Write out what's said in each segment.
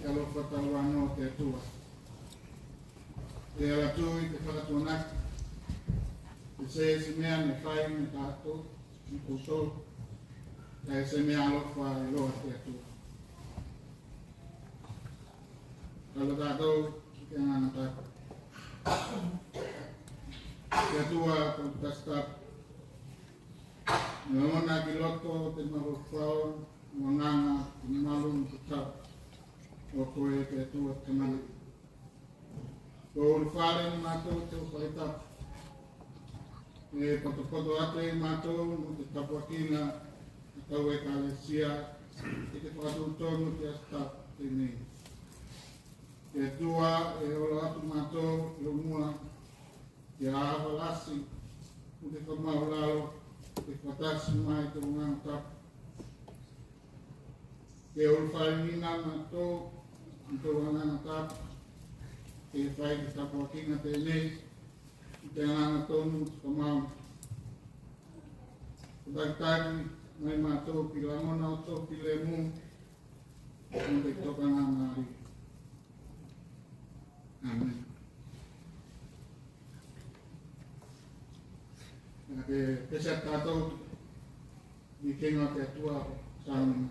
alo whakawano te atua. E ala tui te whakatuanaki, te se mea ne whai me tātou, ni koutou, kai se mea alofa e loa te atua. Kalo tātou, ke ngana tātou. Te atua kau tastap. Ngona ki loto te mawhau, nganga, te malu te tau. O koe te atua te mana. Ko uru whare ni mātou te whaitap. E koto ate mātou no te tapuakina a tau e kālesia e te whakatutonu te astap te nei. Te atua e olo atu mātou e umua te ahawa lasi o te whamaulalo te whatasi mai te ngana tapu. Te uru whare nina mātou i te ngana tapu. Te whai te tapuakina te nei, i te ngana tonu te whamau. Te taitaki, mai mātou ki lamona o tō ki le mū, o te tokanga ngāri. Amen. Ke pesa tātou, i kenga te atua sānga.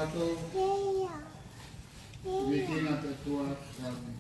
tātou wikina te tua tātou.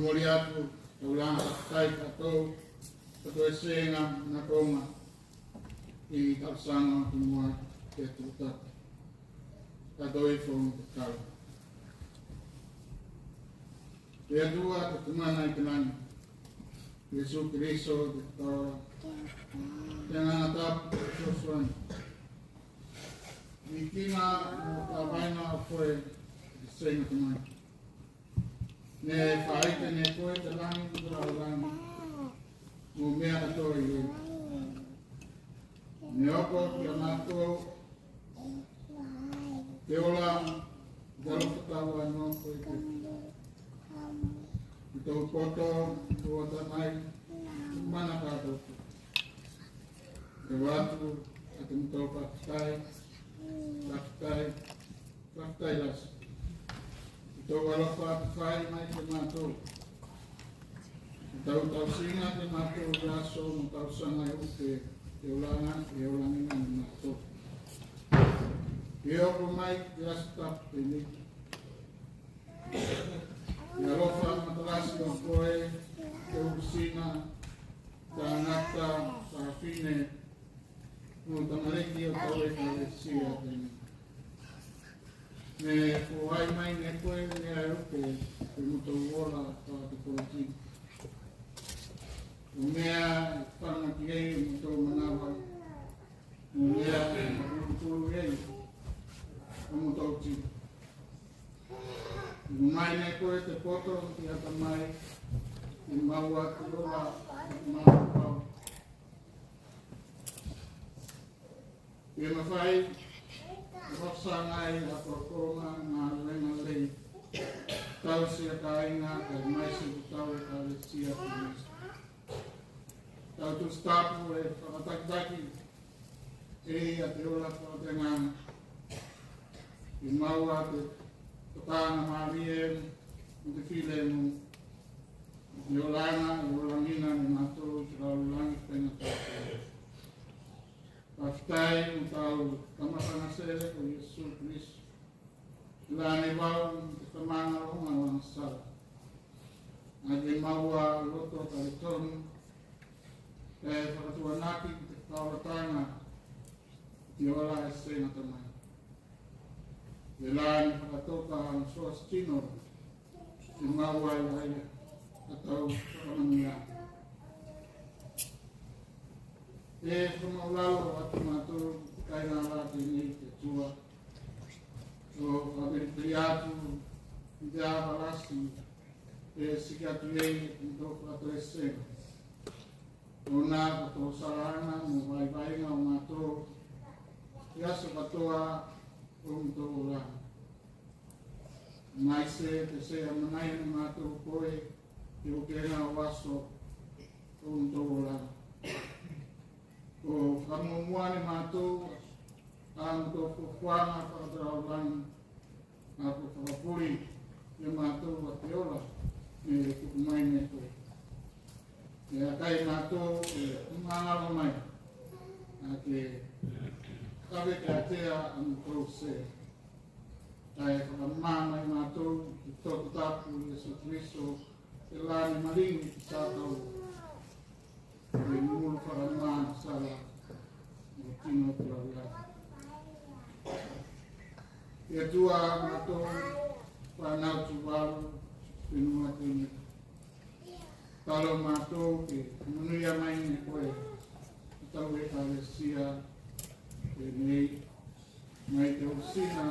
Mori atu, taulang kai katou, katou esenga na konga I tausanga kumua ke tutata. Katou I whongu te kau. Te adua te tumana I kanani, Yesu Kiriso te taura, te ngana tapu te sosuani. I kina mo ka vaina a koe te senga tumana. Ne whaite ne koe te langi kura o langi, mo mea ato I rei. Ne oko ki a mātou, te ola, galopatawa no koe te. I tau koto, kua tamai, mana kātou. Te watu, a te mutau whakatai, whakatai lasi. Tau alofa te whai mai te mātou. Tau singa te mātou raso mo tau sanga I uke te olanga e olangina ni mātou. E oko mai te asitap te ni. E alofa matarasi o koe te usina ta ngata ta fine mo tamareki o tau e ka sia te ni. Ne kuai mai ne koe ne aerope te muto uola pa te koeti. O mea whanga ki ei muto manawa. O mea kuru ei o muto uti. O mai ne koe te poto ki ata mai I maua te rola I maua pau. Ia mawhai, rosa ngai a koroma ngā renga lei. Tau sia ka inga kai maisi ku tau e ka le sia ku mesi. Tau tu stapu e whakatakitaki e a te ola whakatengana. I maua te tokana marie mo te while mo. I olanga, i olangina ni mātou te raulangi whenga tātou. Paftai mo tau kamatanga sere o Yesu Christ. Lani wau te whamanga ronga wana sara. A te maua loto ka le tonu. E whakatua naki te whauratanga. Te ola e senga tamai. E lani whakatoka ang soas tino. Te maua i aia. A tau whakamania. E whamaulalo atu mātou kai ngā rāte nei te tua. O whameripiri atu i te awarasi e siki atu ei i tō whakato e senga. O nā kato sarana mo vai vainga o mātou i aso katoa o mto o rana. Mai se te se amanai na mātou koe i o kena o aso o mto o rana. O whamuamuane mātou a mto whuanga whakatarau rani a whakapuri i mātou a te ola me kukumai me koe. E a kai mātou e umangalo mai a ke kawe ke atea a mtou se. Tai whakamānai mātou i tōku tāpu i Yesu Christo e lāni maringi ki sātau. E mulu whakamāna sara o tino te rauia. E atua mātou whanau tu waru whenua tēne. Talo mātou ke manuia mai ne koe. Tau e kālesia e nei mai te usina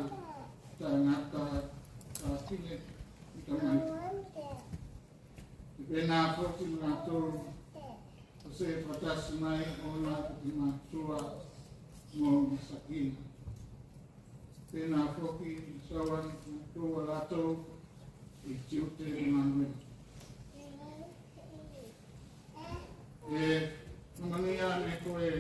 ta ngata ta tine i ka mai. I pēnā poti mātou o se whatasi mai o nā ki mātua mō masakina. Pēnā poti sawan mātua lātou i tiute i manuia. E mangia me koe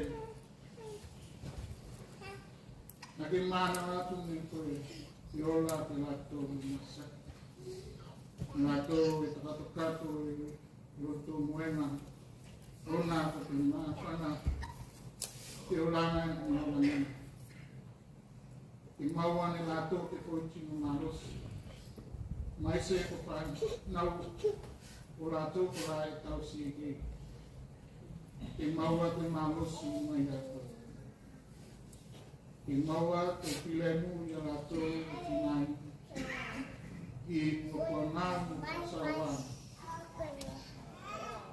na ke mana atu me koe i ola te lato i masaki. Lato e takato kato i roto moena ona ko te mawhana te olanga i olanga. I mauane lato te koitino marosi. Mai se ko whai nau o lato ko rai tau si e kei. Te maua te marosi mai a koe. Te maua te pilemu i a rato o tinai. I uapuangamu a sarawāna.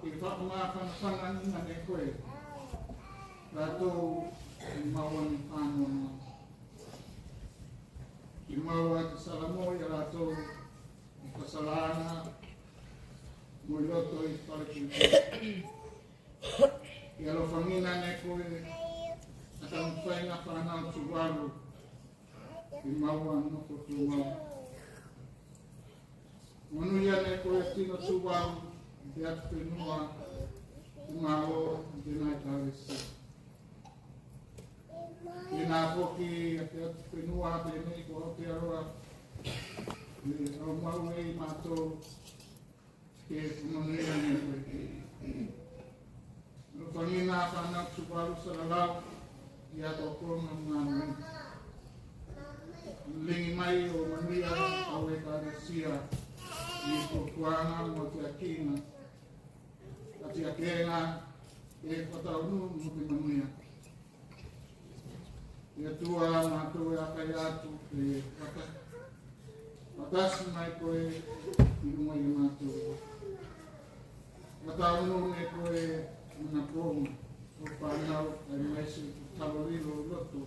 Te whakamāwhanawhana nina ne koe. Rato te maua ni whānua nā. Te maua te salamo i a rato i Pasalana. Mo i roto i wharekiri. I alo whangina ne koe, a ka mwhainga whanau tu waru, i maua noko tu mau. Manuia ne koe tino tu waru, i te atu whenua, i mao, i te nai tāwesi. I nā poki, a te atu whenua, te nei ko Aotearoa, i au mau e i mātou, ke manuia ne koe. Whangina whanau tuparu saralau i ato kona ngānui. Lingi mai o mania au e kāresia i kukuanga mo te akina. A te akenga e whataunu mo te mania. I atua mātou e akai atu e waka. Watasi mai koe i runga i mātou. Wataunu me koe una pronga o whanau ai maise tawariro loto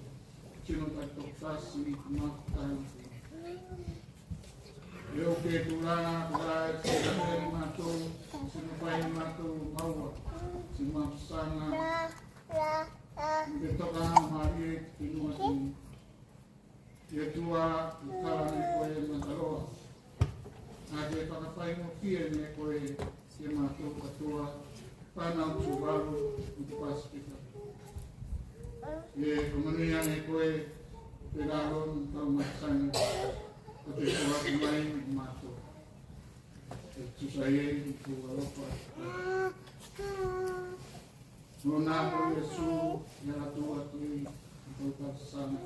tino tai tokasi i kumakutai. E o ke turanga kurai se raneri mātou, se nupai mātou maua, se mapusanga, Ito ka mahari tinua ti Yetua kala ni koe mataroa. Ake whakawhai mo kia ni koe ke mātou katoa whanau tuwaru i te Pasifika. E kumanuia ni koe te raro ni tau matasani o te kawaki mai i mātou. E tusai e i tu alopa. No nāko Yesu ni atua tui i tau tāsana.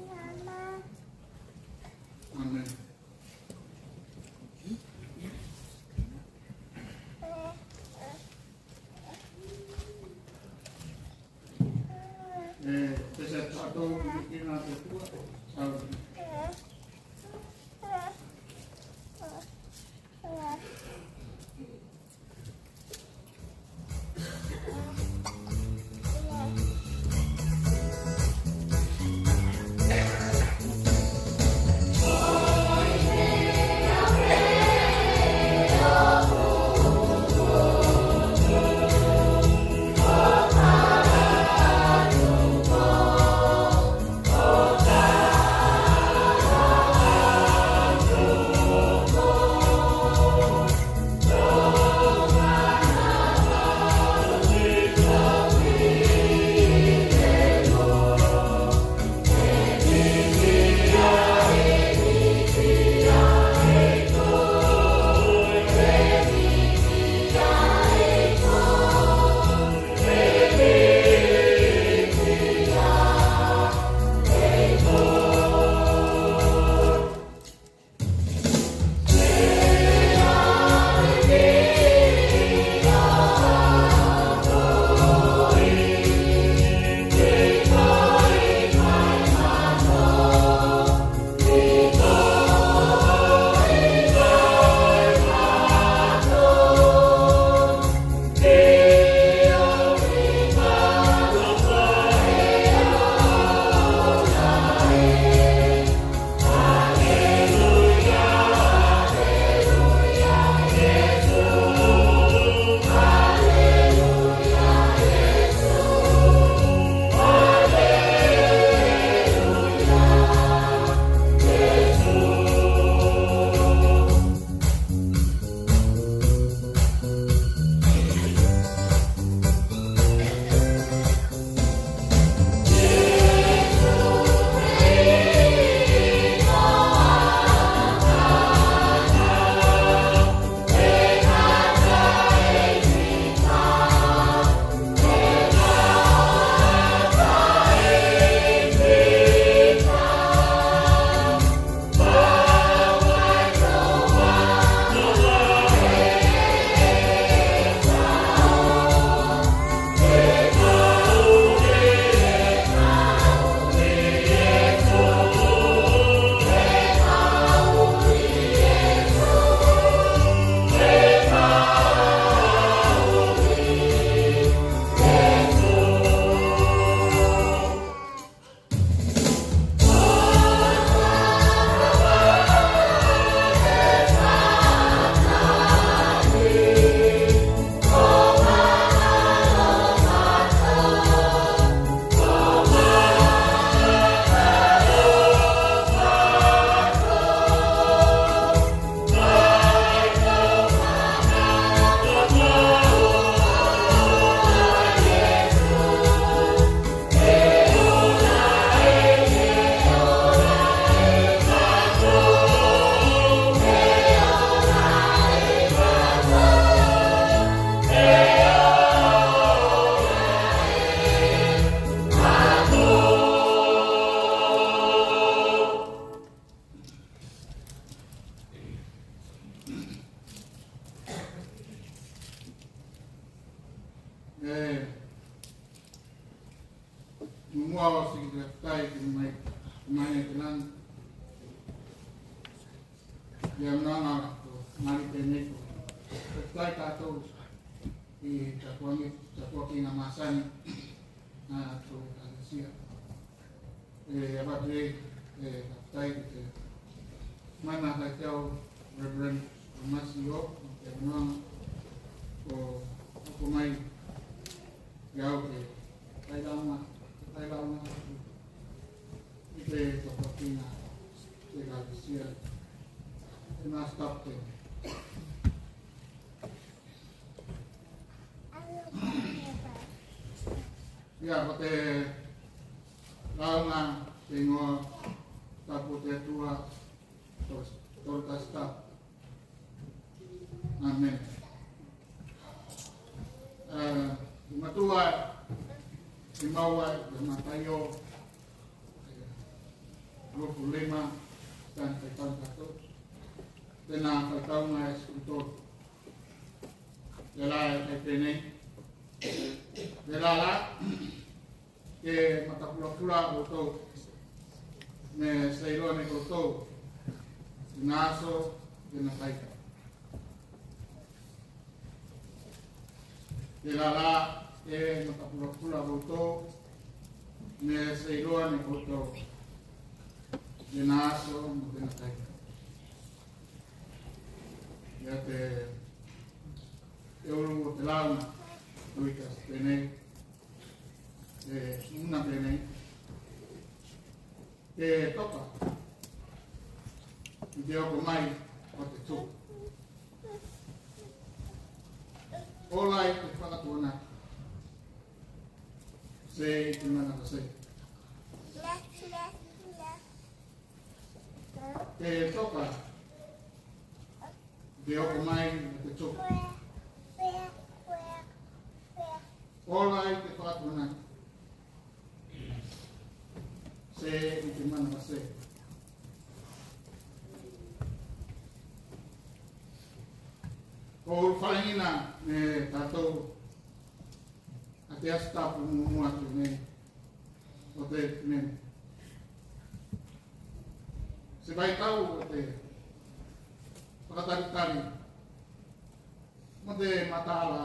Amen. Pese tātou ki nā te tua, sauri. Mumuawa sige tai mai kenan yang nana mari peneko tai tato I takwaki na masani na to alisia abate tai mana kacau Reverend Masio nana o mai yau ke tai lama ai launa i te whakapina te kāpisia e nā stapte. Ia, ko te launa te ingoa tapu te tua torta stap. Amen. Matua i maua i mataio lopu lima dan kaitau kato tena kaitau nga eskutor yala e pene yala la ke matapula-pula koto me seirone koto naso tena kaita yala la ke matapula-pula koto me seirone koto Yenaso mungkin naik. Ya te euro telau luikas pene una pene ke topa dia komai o te tu olai te whakatuna se te mana ka se te toka de o mai te toka olai te whakatuna se te mana ka se o whaingina me tātou a te astapu mua tu me o te mene se vai tau o te whakataritari mo te matala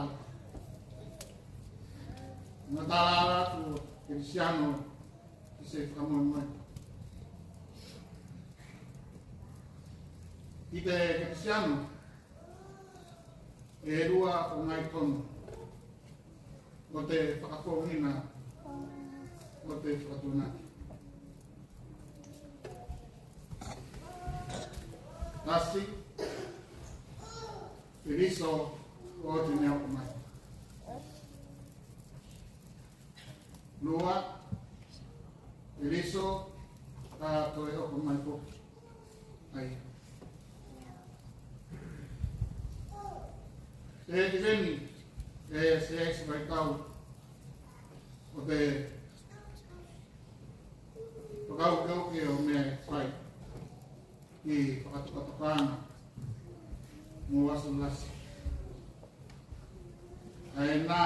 tu Cristiano ki se whakamoi mai i te Cristiano e rua o ngai tono o te whakakōhina o te whakatunaki Tasi, Iriso, o te neo kumai. Lua, Iriso, ka toe o kumai po. Ai. Te te veni, se esi vai tau, o te whakau keuke o me whai. Ki whakatukatokana mo wasu lasi. Ai nā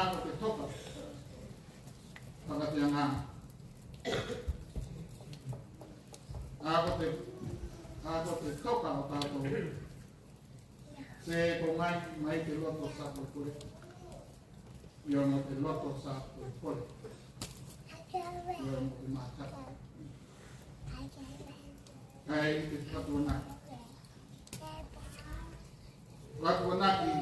ko te toka whakatia ngā. Ako te toka o tātou se ko mai te loto sa koe kore. I ono te loto sa koe kore. I ono te mātaka. Kai te whatuanaki. Whatuanaki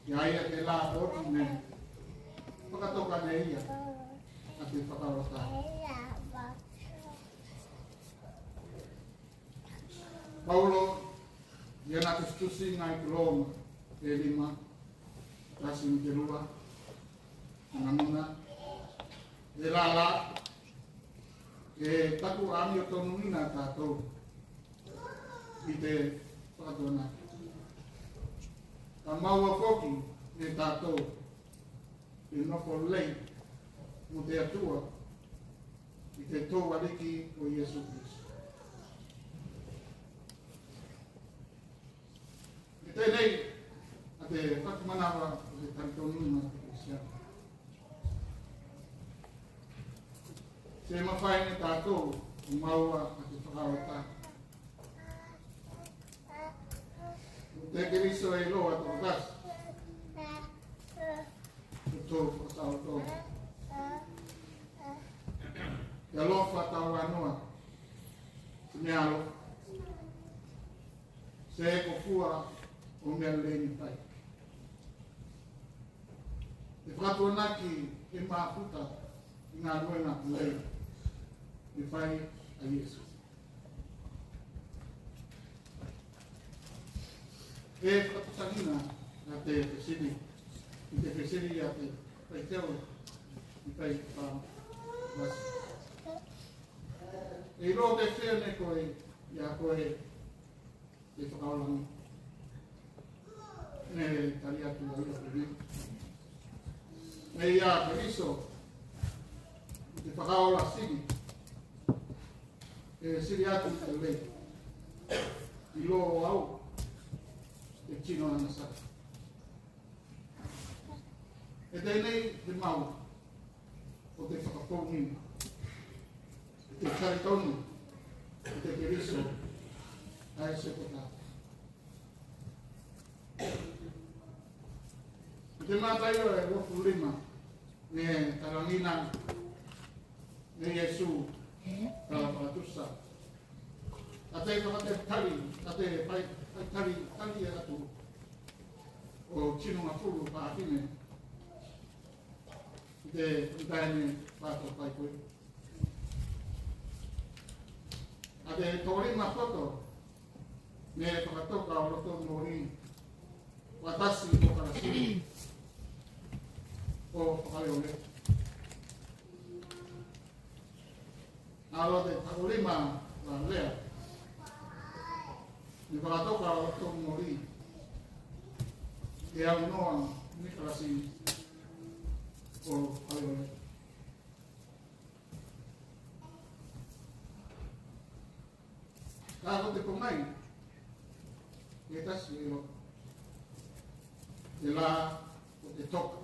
ia ia te lā oti me whakatoka ne ia a te whakarota. Paulo ia nā tustusi ngai te Roma te 5 tasi ni te 2 anamuna e lala e taku ami o tonu ina tātou i te whakatuanaki. Ka maua koki e tātou e noko lei mo te atua i te tō ariki o Iesu Kristo. E tēnei a te whakamanawa o te taritonuna o te Kristiano. Se mawhai ne tātou o maua a te whakaota. O te keriso e loa tō kas. O tō whakatau tō. Te alofa tau anoa. Se mea alo. Se e ko fua o mea leini pai. Te whatuanaki e māputa i ngā ruenga lei. I whai a Iesu. E whatutangina a te whesiri. I te whesiri a te whaiteo. I whai whawasi. E ro te whene koe i a koe te whakaolangi. Ne tari atu a ia te rin. Ne ia te riso i te whakaola siri. E siri atu te lei. I lo au te tino ana sa. E tēnei te mau o te whakapōngi. Te karitonu, te keriso, ai se kota. Te mātai o e rofu lima, ne tarangina, ne Iesu, kalapatusa. A te whakate tari, a te pai tari e atu, o chinunga furu pātine, te utaine pāto pai koe. A te tōrima whato, me whakatoka o roto mōri, watasi o karasiri, o whakareole. Alo te tōrima la lea, me whakatoka o roto mōri, e au noa ni karasiri, o whakareole. Kāko te pomai, e tasi e o te la o te toka.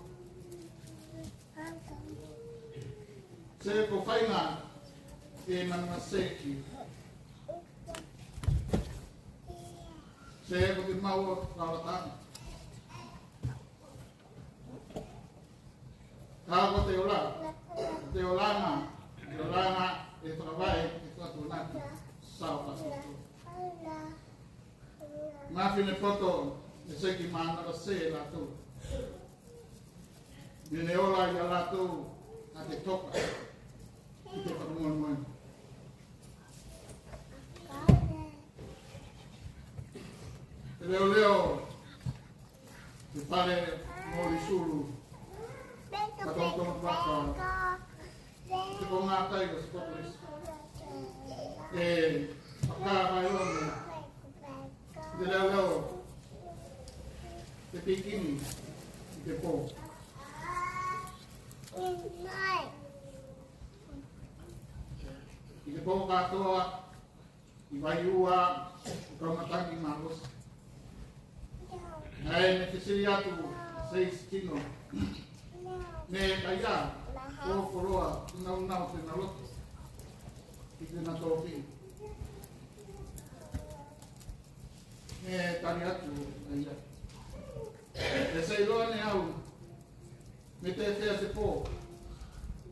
Se ko whainga e manana seki. Se ko te maua rawatani. Kāko te ola, te olanga e whakawai e whatunaki. Sao pasoto. Mawhine poto e seki mānara se lātou. Mene ola i a lātou a te toka i te whakamuanuanu. Te leo leo te pare mori suru katotono waka te ko ngā taiga Scotland. E whakārai ome, te leo leo, te pikini, i te pō. I te pō katoa, i vai ua, o kaumatangi māros. Hei, me te siri atu, seis tino. Me kaia, o koroa, nau te naloto. I te natopi. E tari atu aia. E sei loa ne au, me te whea te pō,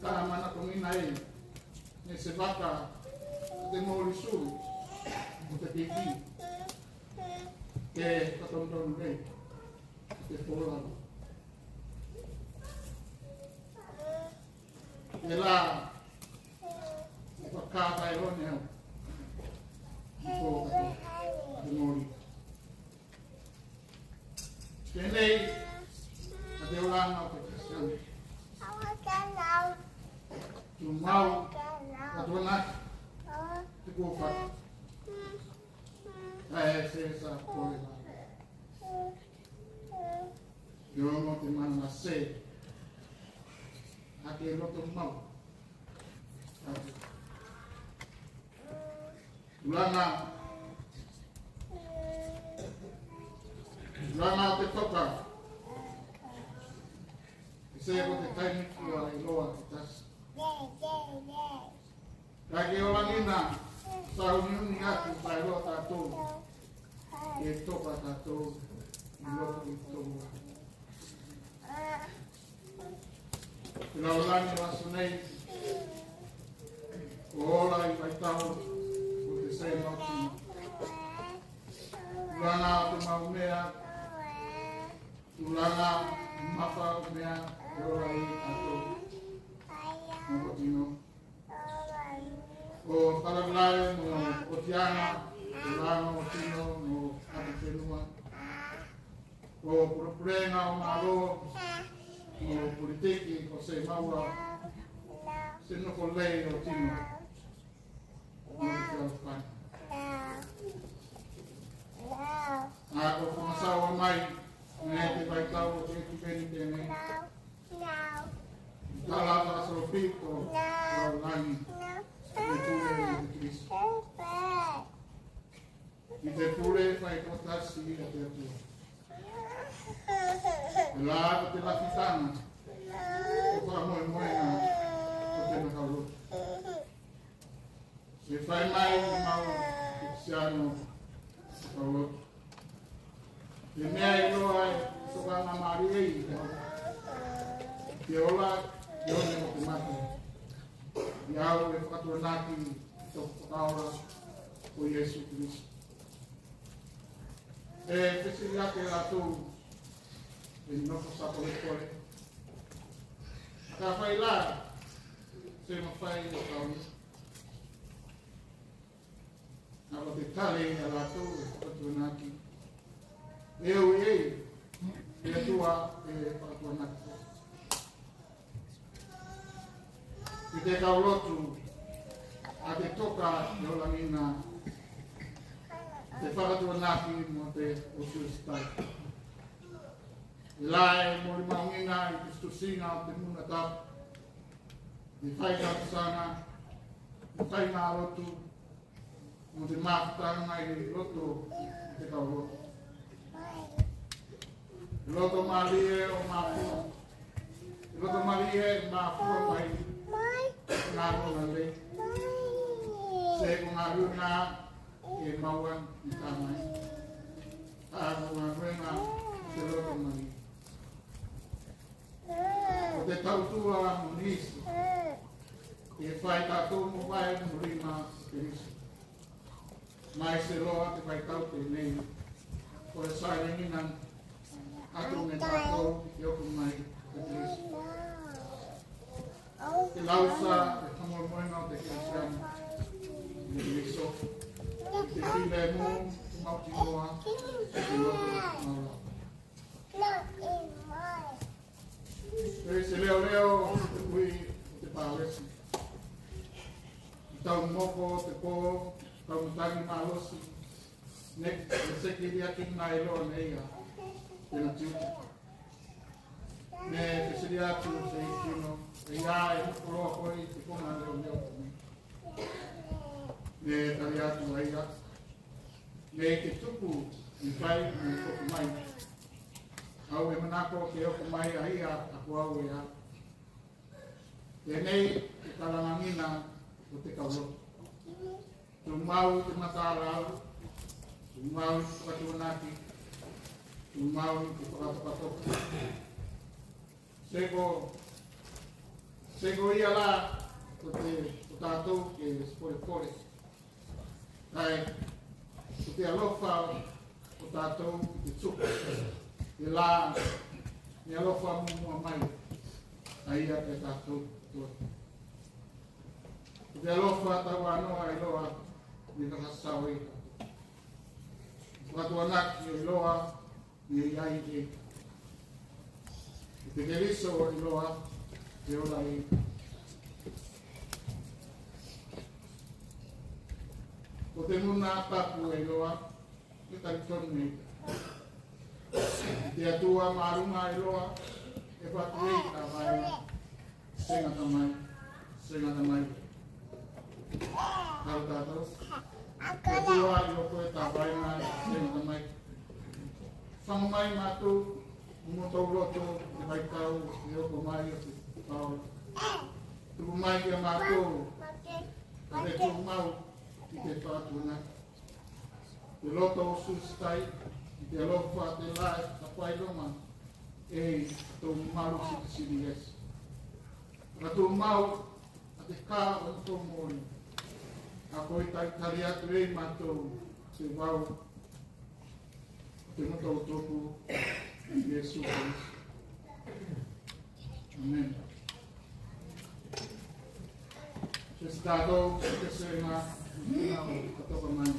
ka mana komina e, me se waka te mōri suru, o te piki, ke katondonu rei, te pōlaro. E la, whakātai rone au, i pōkako, te mōri. Tēnei, a te oranga o te Kristiani. Tu mau, a tuanaki, te kōwhaka. Tae se sa kore la. I ongo te mana se, a te roto mau. Lana o te toka. I se ko te taimikua i loa te tasi. Kai ke olangina, sa uniuni atu pai roa tātou. E toka tātou i loa i toka. Tira olangi waso nei, o ola i waitao, sei mauti. Tulanga o te maumea, tulanga mapa o mea, e o whakalai mo Otiana, Lano, Tino, mo Atenua, o Purenga o Malo, mo Politiki, o Se Maua, Sino Kolei o Tino, mo Kalpan. Ako kumasawa mai, ngayon iba'y tao, ito penitene. Talaga sa pito, o langit. Ite pure fai potasi a te tu. La te la fitana. O fa mo na o te na kalu. Se fai mai mau siano kalu. Te mea ilo ai so ka na maria i. Te ola yo ne mo te mate. Iau e whakatuanaki tō whakaora o Iesu Kristo. E whisi ake rātou e noko sa kore kore. Ka whai la, se mawhai o kauni. Nā o te tale a rātou e whakatuanaki. E au e atua e whakatuanaki. I te kaulotu a te toka i o langina te whakatuanaki mo te usuistai. I lae mo i maungina i te stusina o te muna tap. I whaika tusana, i whaina lotu mo te māwhutanga i loto i te kaulotu. I loto malie o māpua. I loto malie i māpua mai. Ngā runga le. Se ko ngā runga e mauan i tāmai. Tā ko ngā runga te roto mani. O te tautua mo nisi. E whai tātou mo vai mo rima te nisi. Mai se loa te whai tau te nei. Ko e saere ninan. Atu me tātou i oku mai te nisi. Te lausa, te whamoemoenga o te kirisiana, te riso, te while mō, te mauti noa, te loto maura. Te se leo, te kui, te pāwesi. Tau moko, te pō, tau mutangi mālosi, nek, te seki ria ki ngā eloa neia, te na tiuta. Ne, te siri atu, se i kino, e ia e mokoroa koi te konga leo leo tani. Ne tari atu aia. Ne te tuku i whai me koku mai. Au e manako ke oku mai aia a kuau e a. Te nei te talangamina o te kaulotu. Tu mau te matarau, tu mau te whakatuanaki, tu mau te whakatapatoka. Sego ia la o tātou ke spore. Kai, o te alofa o tātou te tuku. E la, me alofa mua mai. Aia te tātou toi. O te alofa tau anoa i loa ni kakasau i tātou. Whakatuanaki i loa ni iai e. Te keriso i loa, te ola i. O te muna tapu i loa, te taritonu i. Te atua marunga i loa, e whatu i ka mai. Sengata mai. Tau tātou. Te atua i loko e tā vaina, sengata mai. Whangu mai mātou, mo tau roto, te vai tau, te oko mai o te tau. Tuku mai ki a mātou, ka te tuku mau ki te whātuna. Te roto o sustai, ki te alofa te lae, ta whai roma, e tau maru siri yes. Ka tau mau, a te kā o tau mori. A koi tari atu e mātou, te wau, te moto o toku, Yesu Kristo. Amen. Estado kasi nga ito kaman.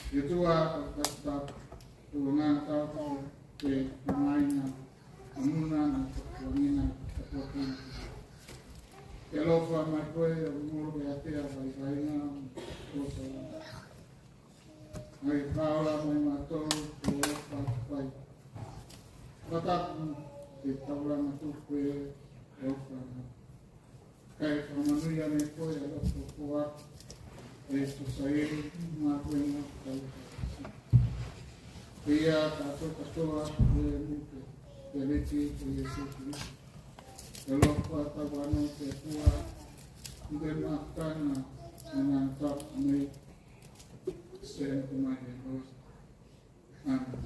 Yaitua kata tulungan kau ke mainan amunan wanginan kekuatan kalau sama kue umur berarti apa lainnya terus ai kala mai mato papai batak di tawaran itu kue kayak manusia nih kue ada kuat Yesus saya mengakuinya kalau dia kata Yesus kalau kata wana ketua dia makan menangkap me sen kemarin amin.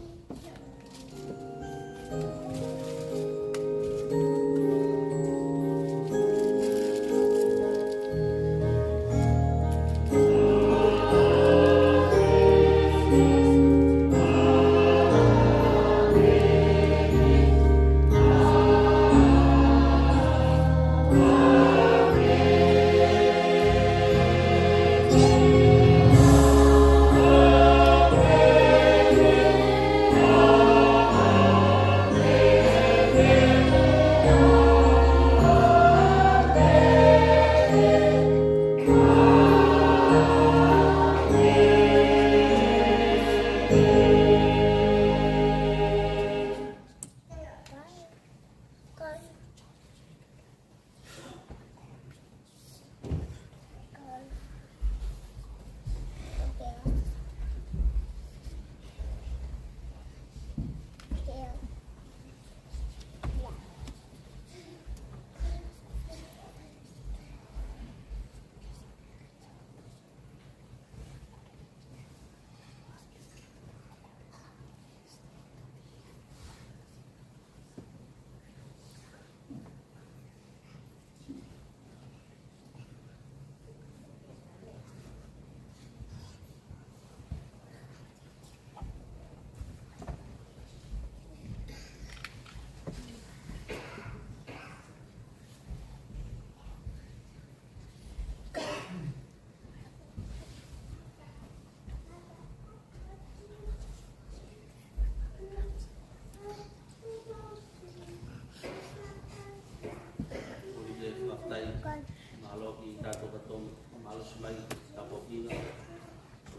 tai malo ki tato katong malo sumai tapo kino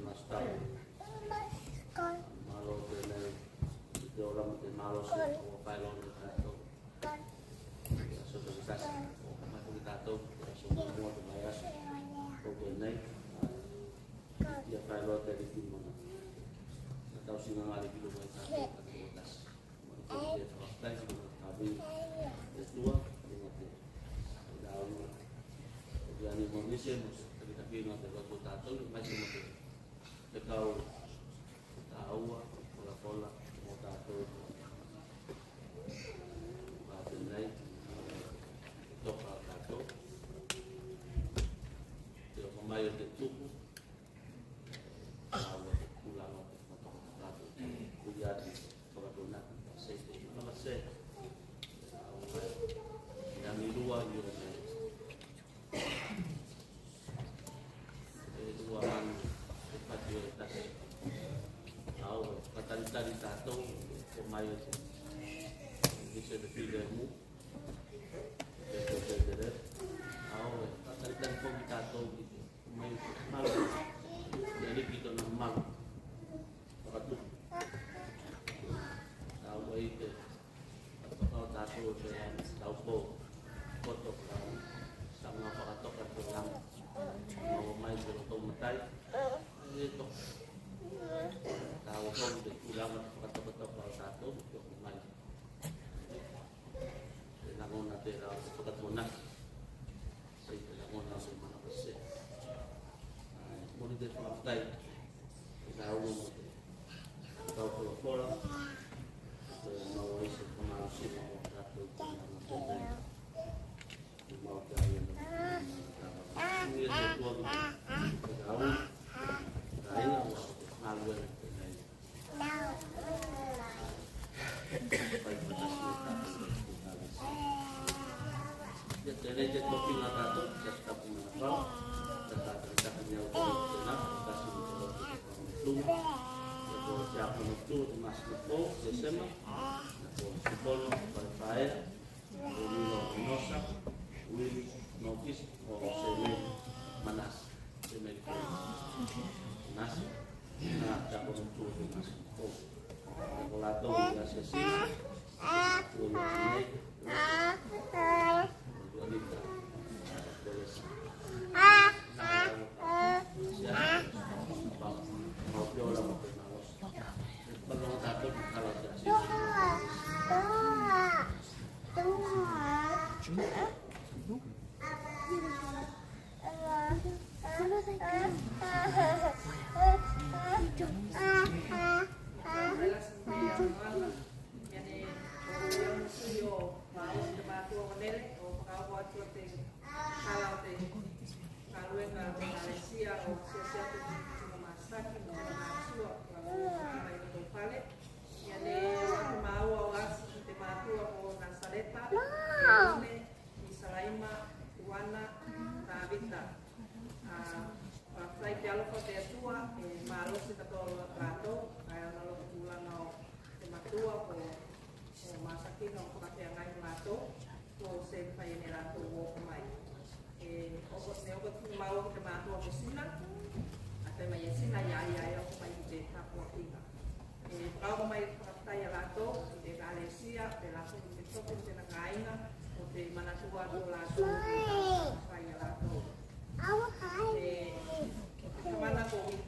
nastar malo tene ito orang te malo sa o pailon tato so to sas o mai tato so mo to mayas o benai ya pailon dari timon atau singa ngali kilo mai tato atas mo to fakta so tabi dua yani Malaysia kita kena terlalu tato macam itu dekau tahu pola mau tato apa nai dokar tato dia memayu de tubuh tahu ulang tato jadi peraturan safety nama saya yang dua juga tadi tato pemayo bisa dipilihmu betul tadi kau tato gitu pemayo malu jadi kita normal waktu tahu itu kalau tato dengan tahu foto sama foto kan mau main foto metai itu tahu kau ulang kata-kata kalau satu untuk main namun nanti harus cepat menang saya namun langsung mana bersih kemudian partai tahu kalau pola mau isi pemalusi mau satu mau dari ini dua tahu lain malu jadi kopi natato tetap menapal tetap punya utama kasih itu siapa itu masuk ke Desember Sipolo Parpaia Unino Nosa Wili Nokis Seme Manas Seme Manas nah siapa itu masuk Kolato ya sesi Wili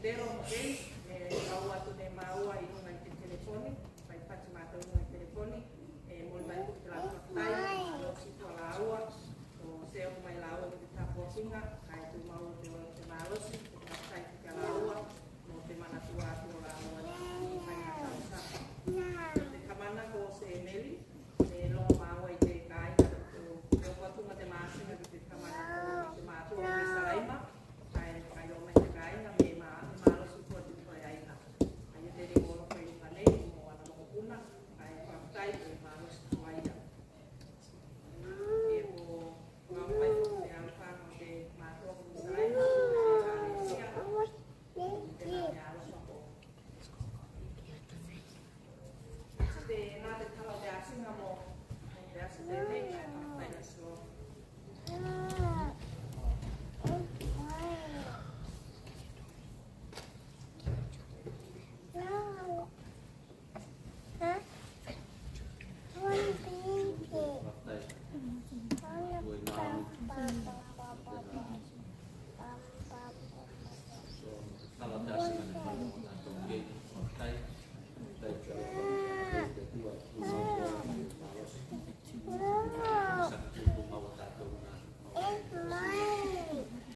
Pero, okay, kawa to de maua ino ngai telefoni, pai pati mata